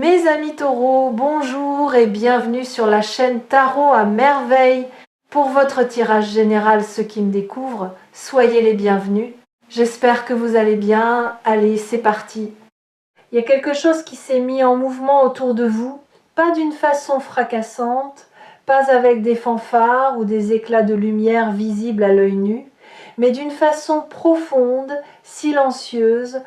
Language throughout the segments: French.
Mes amis taureaux, bonjour et bienvenue sur la chaîne Tarot à merveille. Pour votre tirage général, ceux qui me découvrent, soyez les bienvenus. J'espère que vous allez bien. Allez, c'est parti. Il y a quelque chose qui s'est mis en mouvement autour de vous, pas d'une façon fracassante, pas avec des fanfares ou des éclats de lumière visibles à l'œil nu, mais d'une façon profonde, silencieuse,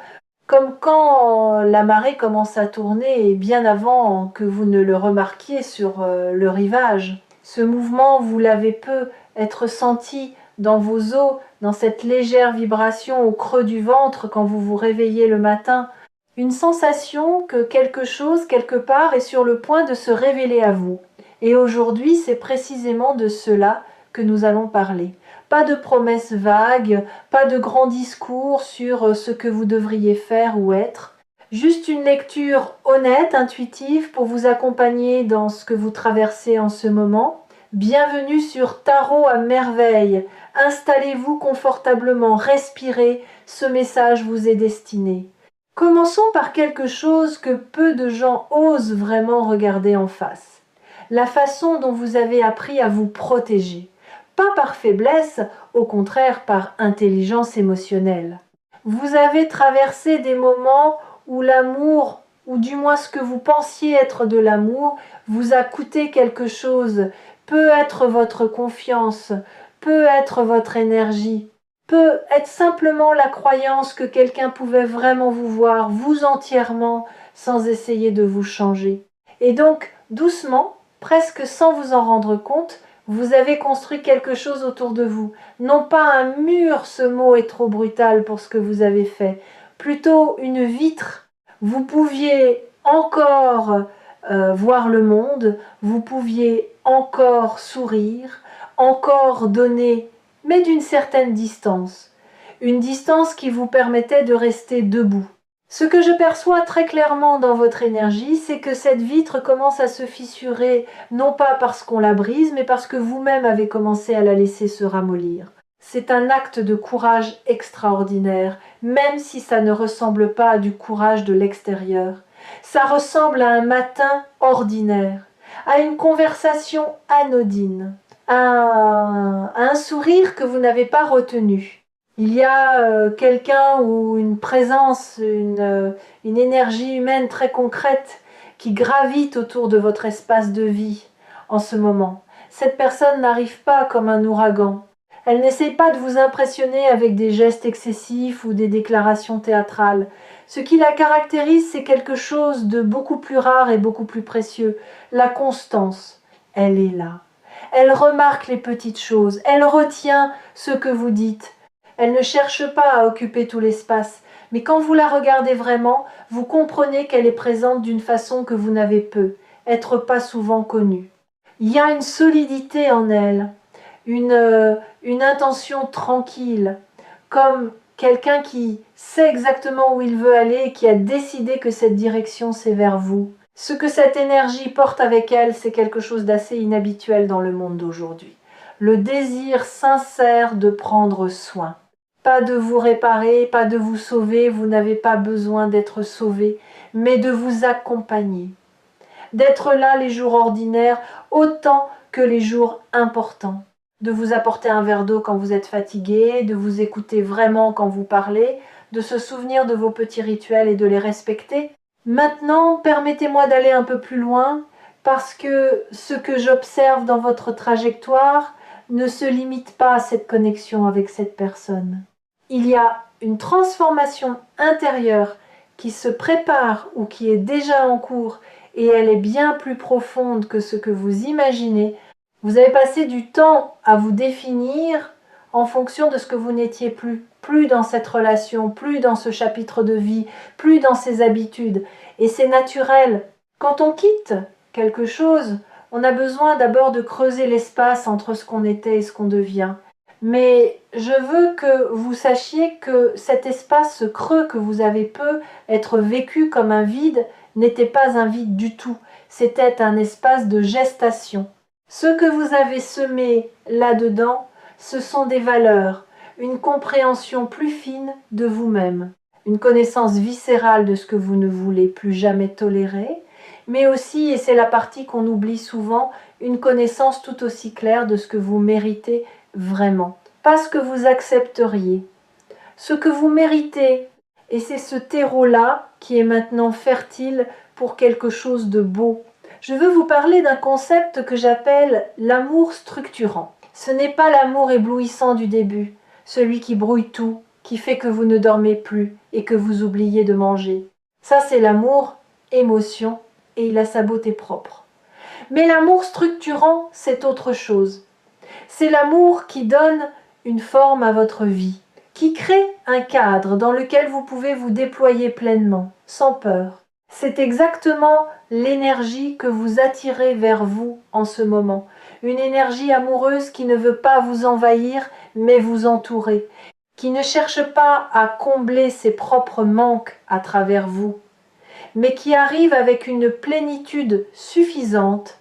comme quand la marée commence à tourner et bien avant que vous ne le remarquiez sur le rivage. Ce mouvement, vous l'avez peu être senti dans vos os, dans cette légère vibration au creux du ventre quand vous vous réveillez le matin. Une sensation que quelque chose, quelque part, est sur le point de se révéler à vous. Et aujourd'hui, c'est précisément de cela que nous allons parler. Pas de promesses vagues, pas de grands discours sur ce que vous devriez faire ou être. Juste une lecture honnête, intuitive, pour vous accompagner dans ce que vous traversez en ce moment. Bienvenue sur Tarot à merveille. Installez-vous confortablement, respirez, ce message vous est destiné. Commençons par quelque chose que peu de gens osent vraiment regarder en face. La façon dont vous avez appris à vous protéger. Pas par faiblesse, au contraire par intelligence émotionnelle. Vous avez traversé des moments où l'amour, ou du moins ce que vous pensiez être de l'amour, vous a coûté quelque chose. Peut être votre confiance, peut être votre énergie, peut être simplement la croyance que quelqu'un pouvait vraiment vous voir, vous entièrement, sans essayer de vous changer. Et donc, doucement, presque sans vous en rendre compte, vous avez construit quelque chose autour de vous. Non pas un mur, ce mot est trop brutal pour ce que vous avez fait, plutôt une vitre. Vous pouviez encore voir le monde, vous pouviez encore sourire, encore donner, mais d'une certaine distance. Une distance qui vous permettait de rester debout. Ce que je perçois très clairement dans votre énergie, c'est que cette vitre commence à se fissurer, non pas parce qu'on la brise, mais parce que vous-même avez commencé à la laisser se ramollir. C'est un acte de courage extraordinaire, même si ça ne ressemble pas à du courage de l'extérieur. Ça ressemble à un matin ordinaire, à une conversation anodine, à un sourire que vous n'avez pas retenu. Il y a quelqu'un ou une présence, une énergie humaine très concrète qui gravite autour de votre espace de vie en ce moment. Cette personne n'arrive pas comme un ouragan. Elle n'essaye pas de vous impressionner avec des gestes excessifs ou des déclarations théâtrales. Ce qui la caractérise, c'est quelque chose de beaucoup plus rare et beaucoup plus précieux, la constance. Elle est là. Elle remarque les petites choses, elle retient ce que vous dites. Elle ne cherche pas à occuper tout l'espace, mais quand vous la regardez vraiment, vous comprenez qu'elle est présente d'une façon que vous n'avez peu, être pas souvent connue. Il y a une solidité en elle, une intention tranquille, comme quelqu'un qui sait exactement où il veut aller et qui a décidé que cette direction c'est vers vous. Ce que cette énergie porte avec elle, c'est quelque chose d'assez inhabituel dans le monde d'aujourd'hui. Le désir sincère de prendre soin. Pas de vous réparer, pas de vous sauver, vous n'avez pas besoin d'être sauvé, mais de vous accompagner. D'être là les jours ordinaires autant que les jours importants. De vous apporter un verre d'eau quand vous êtes fatigué, de vous écouter vraiment quand vous parlez, de se souvenir de vos petits rituels et de les respecter. Maintenant, permettez-moi d'aller un peu plus loin, parce que ce que j'observe dans votre trajectoire ne se limite pas à cette connexion avec cette personne. Il y a une transformation intérieure qui se prépare ou qui est déjà en cours et elle est bien plus profonde que ce que vous imaginez. Vous avez passé du temps à vous définir en fonction de ce que vous n'étiez plus dans cette relation, plus dans ce chapitre de vie, plus dans ces habitudes. Et c'est naturel. Quand on quitte quelque chose, on a besoin d'abord de creuser l'espace entre ce qu'on était et ce qu'on devient. Mais je veux que vous sachiez que cet espace creux que vous avez peu être vécu comme un vide n'était pas un vide du tout. C'était un espace de gestation. Ce que vous avez semé là-dedans, ce sont des valeurs, une compréhension plus fine de vous-même, une connaissance viscérale de ce que vous ne voulez plus jamais tolérer, mais aussi, et c'est la partie qu'on oublie souvent, une connaissance tout aussi claire de ce que vous méritez vraiment. Pas ce que vous accepteriez, ce que vous méritez. Et c'est ce terreau-là qui est maintenant fertile pour quelque chose de beau. Je veux vous parler d'un concept que j'appelle l'amour structurant. Ce n'est pas l'amour éblouissant du début, celui qui brouille tout, qui fait que vous ne dormez plus et que vous oubliez de manger. Ça, c'est l'amour, émotion, et il a sa beauté propre. Mais l'amour structurant, c'est autre chose. C'est l'amour qui donne une forme à votre vie, qui crée un cadre dans lequel vous pouvez vous déployer pleinement, sans peur. C'est exactement l'énergie que vous attirez vers vous en ce moment. Une énergie amoureuse qui ne veut pas vous envahir, mais vous entourer, qui ne cherche pas à combler ses propres manques à travers vous, mais qui arrive avec une plénitude suffisante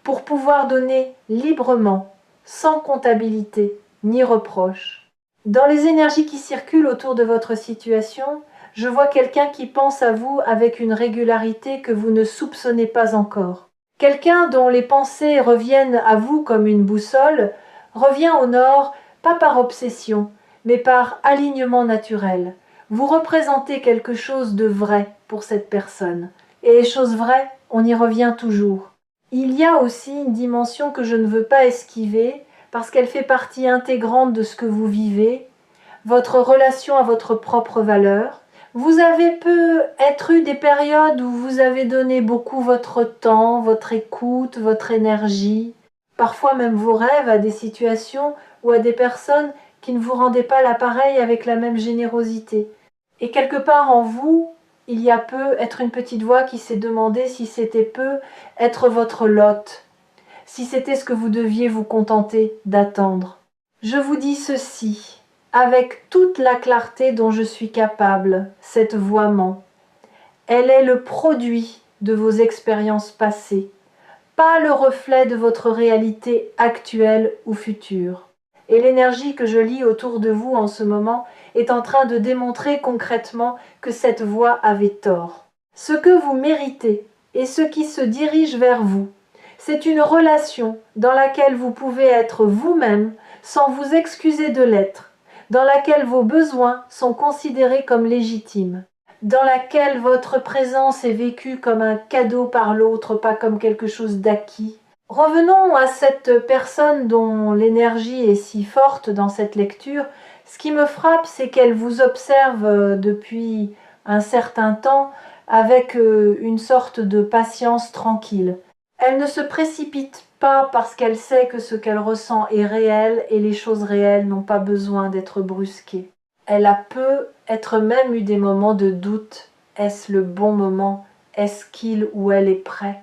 pour pouvoir donner librement, sans comptabilité ni reproche. Dans les énergies qui circulent autour de votre situation, je vois quelqu'un qui pense à vous avec une régularité que vous ne soupçonnez pas encore. Quelqu'un dont les pensées reviennent à vous comme une boussole, revient au nord, pas par obsession, mais par alignement naturel. Vous représentez quelque chose de vrai pour cette personne. Et les choses vraies, on y revient toujours. Il y a aussi une dimension que je ne veux pas esquiver, parce qu'elle fait partie intégrante de ce que vous vivez, votre relation à votre propre valeur. Vous avez peut-être eu des périodes où vous avez donné beaucoup votre temps, votre écoute, votre énergie, parfois même vos rêves à des situations ou à des personnes qui ne vous rendaient pas l'appareil avec la même générosité. Et quelque part en vous, il y a peu être une petite voix qui s'est demandé si c'était peu être votre lot, si c'était ce que vous deviez vous contenter d'attendre. Je vous dis ceci, avec toute la clarté dont je suis capable, cette voix ment. Elle est le produit de vos expériences passées, pas le reflet de votre réalité actuelle ou future. Et l'énergie que je lis autour de vous en ce moment est en train de démontrer concrètement que cette voix avait tort. Ce que vous méritez et ce qui se dirige vers vous, c'est une relation dans laquelle vous pouvez être vous-même sans vous excuser de l'être, dans laquelle vos besoins sont considérés comme légitimes, dans laquelle votre présence est vécue comme un cadeau par l'autre, pas comme quelque chose d'acquis. Revenons à cette personne dont l'énergie est si forte dans cette lecture. Ce qui me frappe, c'est qu'elle vous observe depuis un certain temps avec une sorte de patience tranquille. Elle ne se précipite pas parce qu'elle sait que ce qu'elle ressent est réel et les choses réelles n'ont pas besoin d'être brusquées. Elle a peut-être même eu des moments de doute. Est-ce le bon moment? Est-ce qu'il ou elle est prêt?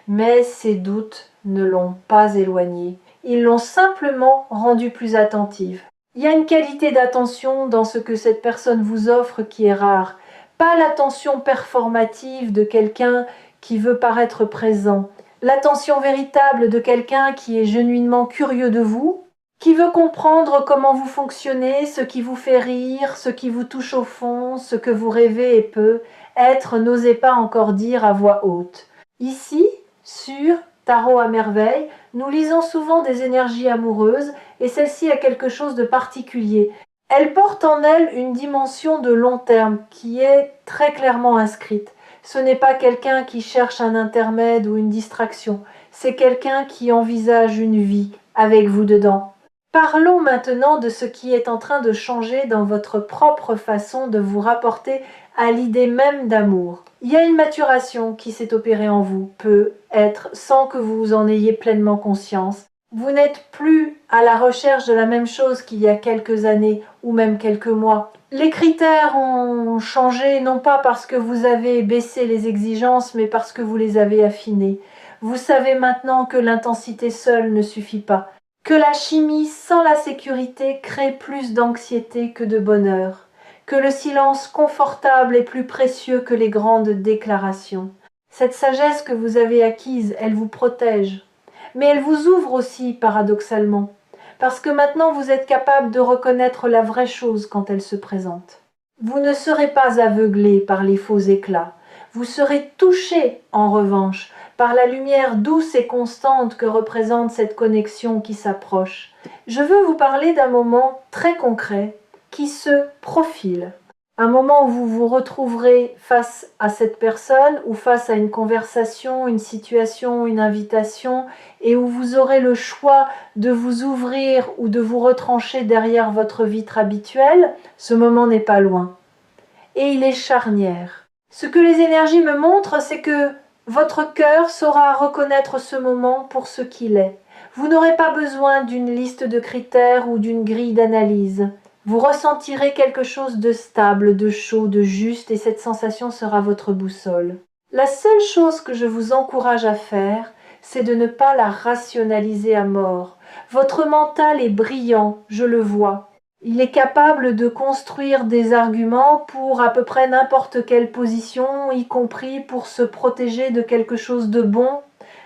Mais ces doutes ne l'ont pas éloignée. Ils l'ont simplement rendue plus attentive. Il y a une qualité d'attention dans ce que cette personne vous offre qui est rare. Pas l'attention performative de quelqu'un qui veut paraître présent. L'attention véritable de quelqu'un qui est genuinement curieux de vous, qui veut comprendre comment vous fonctionnez, ce qui vous fait rire, ce qui vous touche au fond, ce que vous rêvez et peut être, n'osez pas encore dire à voix haute. Ici, sur Tarot à merveille, nous lisons souvent des énergies amoureuses et celle-ci a quelque chose de particulier. Elle porte en elle une dimension de long terme qui est très clairement inscrite. Ce n'est pas quelqu'un qui cherche un intermède ou une distraction, c'est quelqu'un qui envisage une vie avec vous dedans. Parlons maintenant de ce qui est en train de changer dans votre propre façon de vous rapporter à l'idée même d'amour. Il y a une maturation qui s'est opérée en vous, peut-être sans que vous en ayez pleinement conscience. Vous n'êtes plus à la recherche de la même chose qu'il y a quelques années ou même quelques mois. Les critères ont changé non pas parce que vous avez baissé les exigences, mais parce que vous les avez affinées. Vous savez maintenant que l'intensité seule ne suffit pas, que la chimie sans la sécurité crée plus d'anxiété que de bonheur, que le silence confortable est plus précieux que les grandes déclarations. Cette sagesse que vous avez acquise, elle vous protège, mais elle vous ouvre aussi paradoxalement, parce que maintenant vous êtes capable de reconnaître la vraie chose quand elle se présente. Vous ne serez pas aveuglé par les faux éclats, Vous serez touché, en revanche, par la lumière douce et constante que représente cette connexion qui s'approche. Je veux vous parler d'un moment très concret qui se profile. Un moment où vous vous retrouverez face à cette personne ou face à une conversation, une situation, une invitation, et où vous aurez le choix de vous ouvrir ou de vous retrancher derrière votre vitre habituelle. Ce moment n'est pas loin. Et il est charnière. Ce que les énergies me montrent, c'est que votre cœur saura reconnaître ce moment pour ce qu'il est. Vous n'aurez pas besoin d'une liste de critères ou d'une grille d'analyse. Vous ressentirez quelque chose de stable, de chaud, de juste, et cette sensation sera votre boussole. La seule chose que je vous encourage à faire, c'est de ne pas la rationaliser à mort. Votre mental est brillant, je le vois. Il est capable de construire des arguments pour à peu près n'importe quelle position, y compris pour se protéger de quelque chose de bon.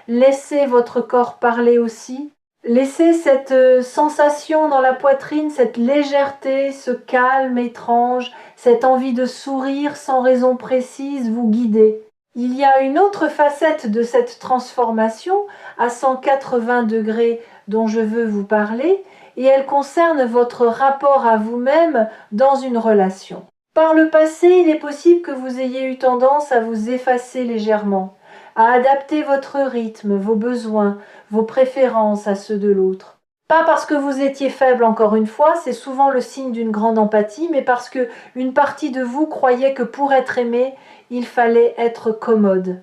Laissez votre corps parler aussi. Laissez cette sensation dans la poitrine, cette légèreté, ce calme étrange, cette envie de sourire sans raison précise vous guider. Il y a une autre facette de cette transformation à 180 degrés dont je veux vous parler, et elle concerne votre rapport à vous-même dans une relation. Par le passé, il est possible que vous ayez eu tendance à vous effacer légèrement, à adapter votre rythme, vos besoins, vos préférences à ceux de l'autre. Pas parce que vous étiez faible encore une fois, c'est souvent le signe d'une grande empathie, mais parce que une partie de vous croyait que pour être aimé, il fallait être commode,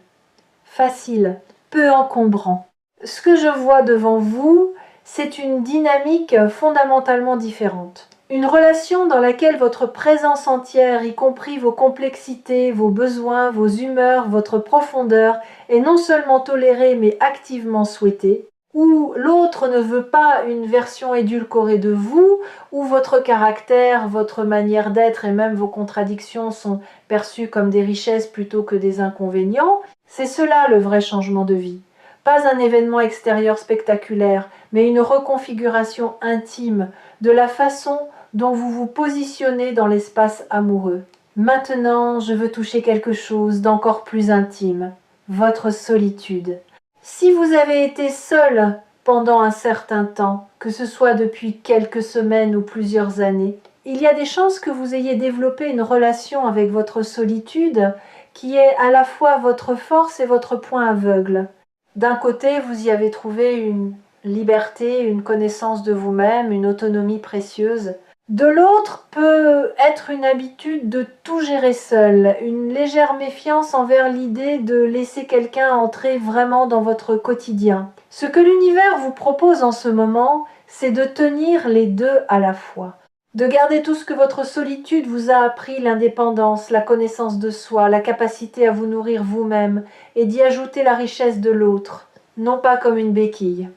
facile, peu encombrant. Ce que je vois devant vous, c'est une dynamique fondamentalement différente. Une relation dans laquelle votre présence entière, y compris vos complexités, vos besoins, vos humeurs, votre profondeur, est non seulement tolérée mais activement souhaitée, où l'autre ne veut pas une version édulcorée de vous, où votre caractère, votre manière d'être et même vos contradictions sont perçues comme des richesses plutôt que des inconvénients, c'est cela le vrai changement de vie. Pas un événement extérieur spectaculaire, mais une reconfiguration intime de la façon dont vous vous positionnez dans l'espace amoureux. Maintenant, je veux toucher quelque chose d'encore plus intime, votre solitude. Si vous avez été seul pendant un certain temps, que ce soit depuis quelques semaines ou plusieurs années, il y a des chances que vous ayez développé une relation avec votre solitude qui est à la fois votre force et votre point aveugle. D'un côté, vous y avez trouvé une liberté, une connaissance de vous-même, une autonomie précieuse. De l'autre peut être une habitude de tout gérer seul, une légère méfiance envers l'idée de laisser quelqu'un entrer vraiment dans votre quotidien. Ce que l'univers vous propose en ce moment, c'est de tenir les deux à la fois. De garder tout ce que votre solitude vous a appris, l'indépendance, la connaissance de soi, la capacité à vous nourrir vous-même, et d'y ajouter la richesse de l'autre, non pas comme une béquille.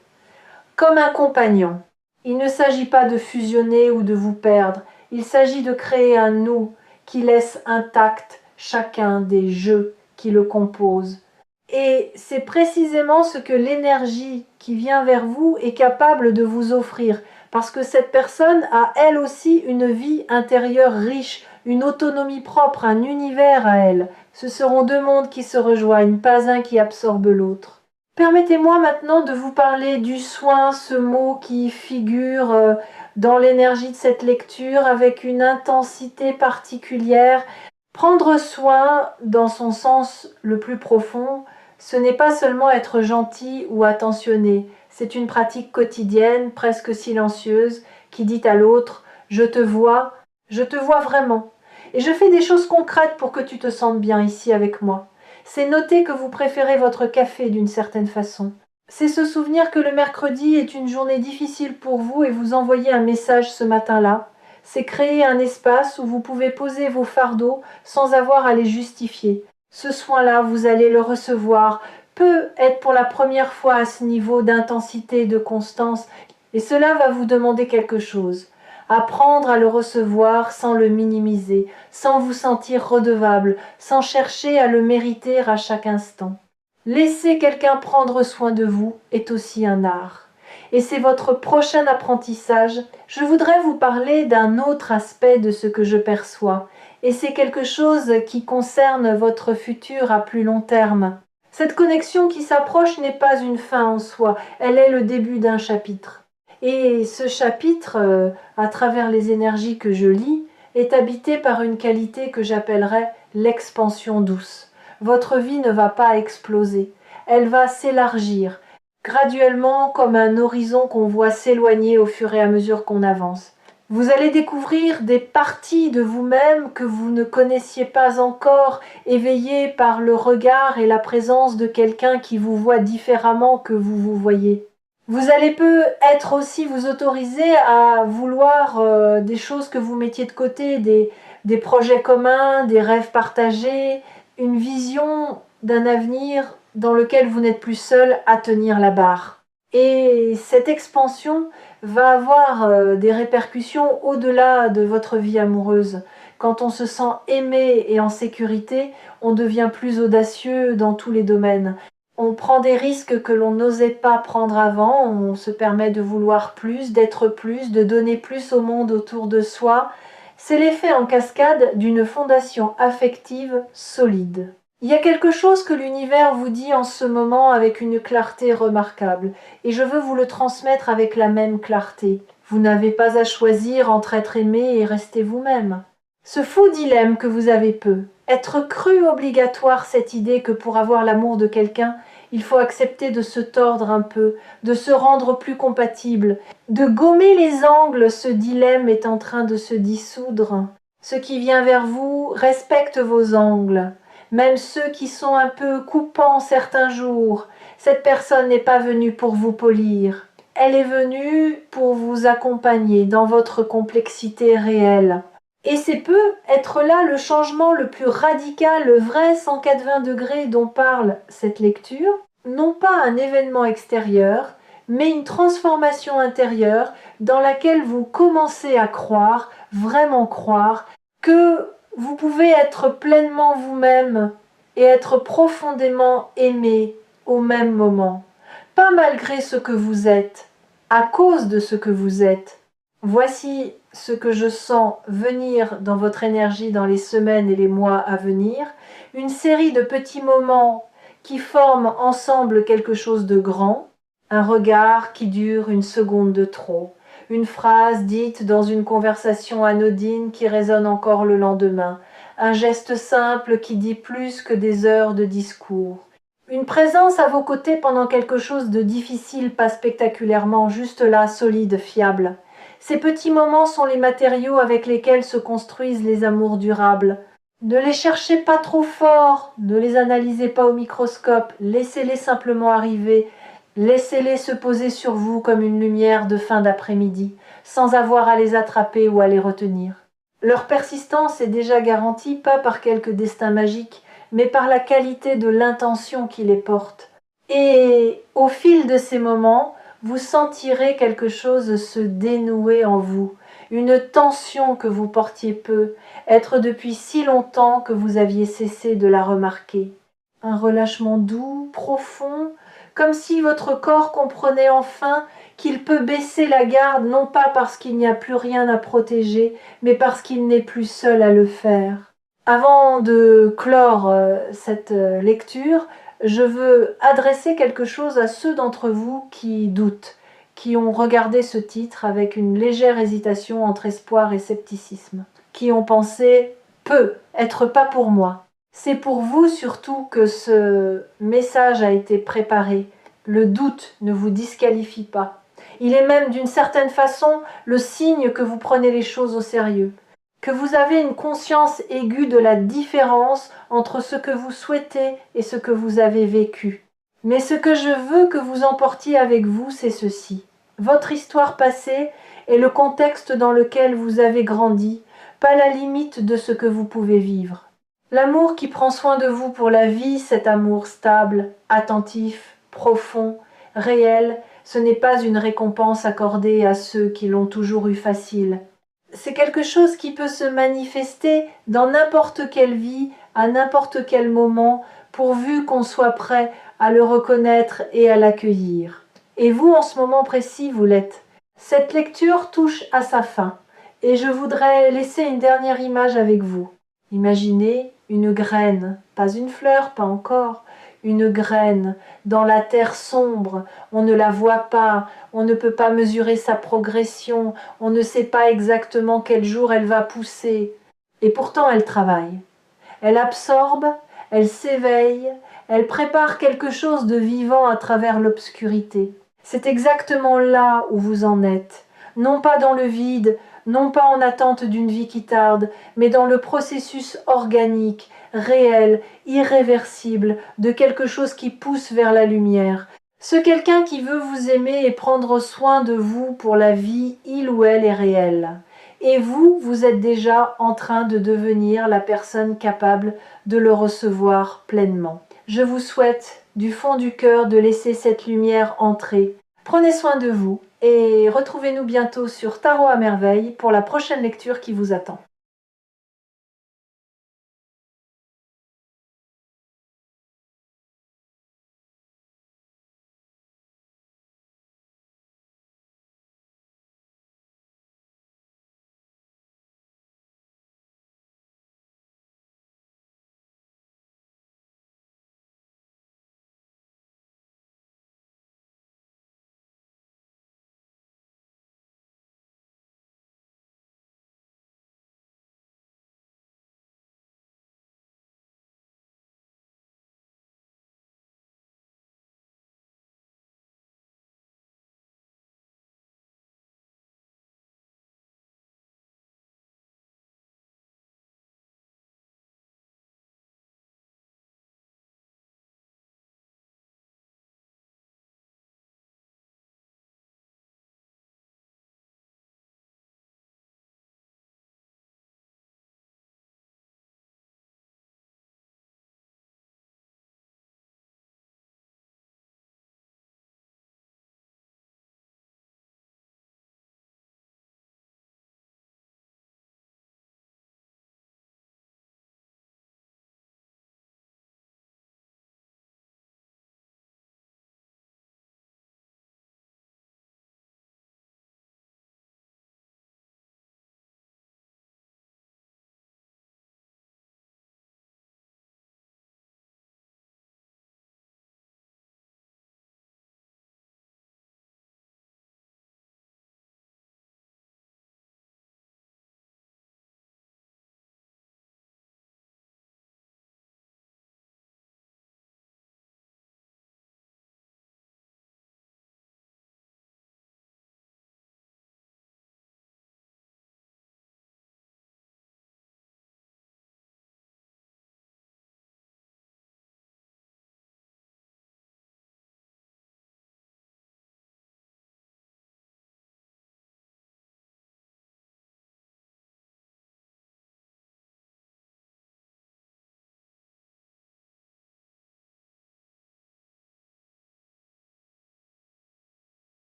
Comme un compagnon. Il ne s'agit pas de fusionner ou de vous perdre, il s'agit de créer un nous qui laisse intact chacun des jeux qui le composent. Et c'est précisément ce que l'énergie qui vient vers vous est capable de vous offrir, parce que cette personne a elle aussi une vie intérieure riche, une autonomie propre, un univers à elle. Ce seront deux mondes qui se rejoignent, pas un qui absorbe l'autre. Permettez-moi maintenant de vous parler du soin, ce mot qui figure dans l'énergie de cette lecture avec une intensité particulière. Prendre soin, dans son sens le plus profond, ce n'est pas seulement être gentil ou attentionné, c'est une pratique quotidienne, presque silencieuse, qui dit à l'autre « je te vois vraiment, et je fais des choses concrètes pour que tu te sentes bien ici avec moi ». C'est noter que vous préférez votre café d'une certaine façon. C'est se souvenir que le mercredi est une journée difficile pour vous et vous envoyer un message ce matin-là. C'est créer un espace où vous pouvez poser vos fardeaux sans avoir à les justifier. Ce soin-là, vous allez le recevoir, peut être pour la première fois à ce niveau d'intensité et de constance, et cela va vous demander quelque chose. Apprendre à le recevoir sans le minimiser, sans vous sentir redevable, sans chercher à le mériter à chaque instant. Laisser quelqu'un prendre soin de vous est aussi un art. Et c'est votre prochain apprentissage. Je voudrais vous parler d'un autre aspect de ce que je perçois, et c'est quelque chose qui concerne votre futur à plus long terme. Cette connexion qui s'approche n'est pas une fin en soi, elle est le début d'un chapitre. Et ce chapitre, à travers les énergies que je lis, est habité par une qualité que j'appellerais l'expansion douce. Votre vie ne va pas exploser, elle va s'élargir, graduellement comme un horizon qu'on voit s'éloigner au fur et à mesure qu'on avance. Vous allez découvrir des parties de vous-même que vous ne connaissiez pas encore, éveillées par le regard et la présence de quelqu'un qui vous voit différemment que vous vous voyez. Vous allez peut-être aussi vous autoriser à vouloir des choses que vous mettiez de côté, des projets communs, des rêves partagés, une vision d'un avenir dans lequel vous n'êtes plus seul à tenir la barre. Et cette expansion va avoir des répercussions au-delà de votre vie amoureuse. Quand on se sent aimé et en sécurité, on devient plus audacieux dans tous les domaines. On prend des risques que l'on n'osait pas prendre avant, on se permet de vouloir plus, d'être plus, de donner plus au monde autour de soi. C'est l'effet en cascade d'une fondation affective solide. Il y a quelque chose que l'univers vous dit en ce moment avec une clarté remarquable, et je veux vous le transmettre avec la même clarté. Vous n'avez pas à choisir entre être aimé et rester vous-même. Ce faux dilemme que vous avez être cru obligatoire cette idée que pour avoir l'amour de quelqu'un, il faut accepter de se tordre un peu, de se rendre plus compatible, de gommer les angles, ce dilemme est en train de se dissoudre. Ce qui vient vers vous respecte vos angles, même ceux qui sont un peu coupants certains jours. Cette personne n'est pas venue pour vous polir, elle est venue pour vous accompagner dans votre complexité réelle. Et c'est peut être là le changement le plus radical, le vrai 180 degrés dont parle cette lecture. Non pas un événement extérieur, mais une transformation intérieure dans laquelle vous commencez à croire, vraiment croire, que vous pouvez être pleinement vous-même et être profondément aimé au même moment. Pas malgré ce que vous êtes, à cause de ce que vous êtes. Voici ce que je sens venir dans votre énergie dans les semaines et les mois à venir, une série de petits moments qui forment ensemble quelque chose de grand, un regard qui dure une seconde de trop, une phrase dite dans une conversation anodine qui résonne encore le lendemain, un geste simple qui dit plus que des heures de discours. Une présence à vos côtés pendant quelque chose de difficile, pas spectaculairement, juste là, solide, fiable. Ces petits moments sont les matériaux avec lesquels se construisent les amours durables. Ne les cherchez pas trop fort, ne les analysez pas au microscope, laissez-les simplement arriver, laissez-les se poser sur vous comme une lumière de fin d'après-midi, sans avoir à les attraper ou à les retenir. Leur persistance est déjà garantie pas par quelque destin magique, mais par la qualité de l'intention qui les porte. Et au fil de ces moments, vous sentirez quelque chose se dénouer en vous, une tension que vous portiez peu, être depuis si longtemps que vous aviez cessé de la remarquer. Un relâchement doux, profond, comme si votre corps comprenait enfin qu'il peut baisser la garde non pas parce qu'il n'y a plus rien à protéger, mais parce qu'il n'est plus seul à le faire. Avant de clore cette lecture, je veux adresser quelque chose à ceux d'entre vous qui doutent, qui ont regardé ce titre avec une légère hésitation entre espoir et scepticisme, qui ont pensé « peut être pas pour moi ». C'est pour vous surtout que ce message a été préparé. Le doute ne vous disqualifie pas. Il est même d'une certaine façon le signe que vous prenez les choses au sérieux, que vous avez une conscience aiguë de la différence entre ce que vous souhaitez et ce que vous avez vécu. Mais ce que je veux que vous emportiez avec vous, c'est ceci. Votre histoire passée est le contexte dans lequel vous avez grandi, pas la limite de ce que vous pouvez vivre. L'amour qui prend soin de vous pour la vie, cet amour stable, attentif, profond, réel, ce n'est pas une récompense accordée à ceux qui l'ont toujours eu facile. C'est quelque chose qui peut se manifester dans n'importe quelle vie, à n'importe quel moment, pourvu qu'on soit prêt à le reconnaître et à l'accueillir. Et vous, en ce moment précis, vous l'êtes. Cette lecture touche à sa fin, et je voudrais laisser une dernière image avec vous. Imaginez une graine, pas une fleur, pas encore, une graine dans la terre sombre, on ne la voit pas, on ne peut pas mesurer sa progression, on ne sait pas exactement quel jour elle va pousser. Et pourtant elle travaille. Elle absorbe, elle s'éveille, elle prépare quelque chose de vivant à travers l'obscurité. C'est exactement là où vous en êtes, non pas dans le vide, non pas en attente d'une vie qui tarde, mais dans le processus organique, réel, irréversible, de quelque chose qui pousse vers la lumière. Ce quelqu'un qui veut vous aimer et prendre soin de vous pour la vie, il ou elle est réel. Et vous, vous êtes déjà en train de devenir la personne capable de le recevoir pleinement. Je vous souhaite du fond du cœur de laisser cette lumière entrer. Prenez soin de vous et retrouvez-nous bientôt sur Tarot à merveille pour la prochaine lecture qui vous attend.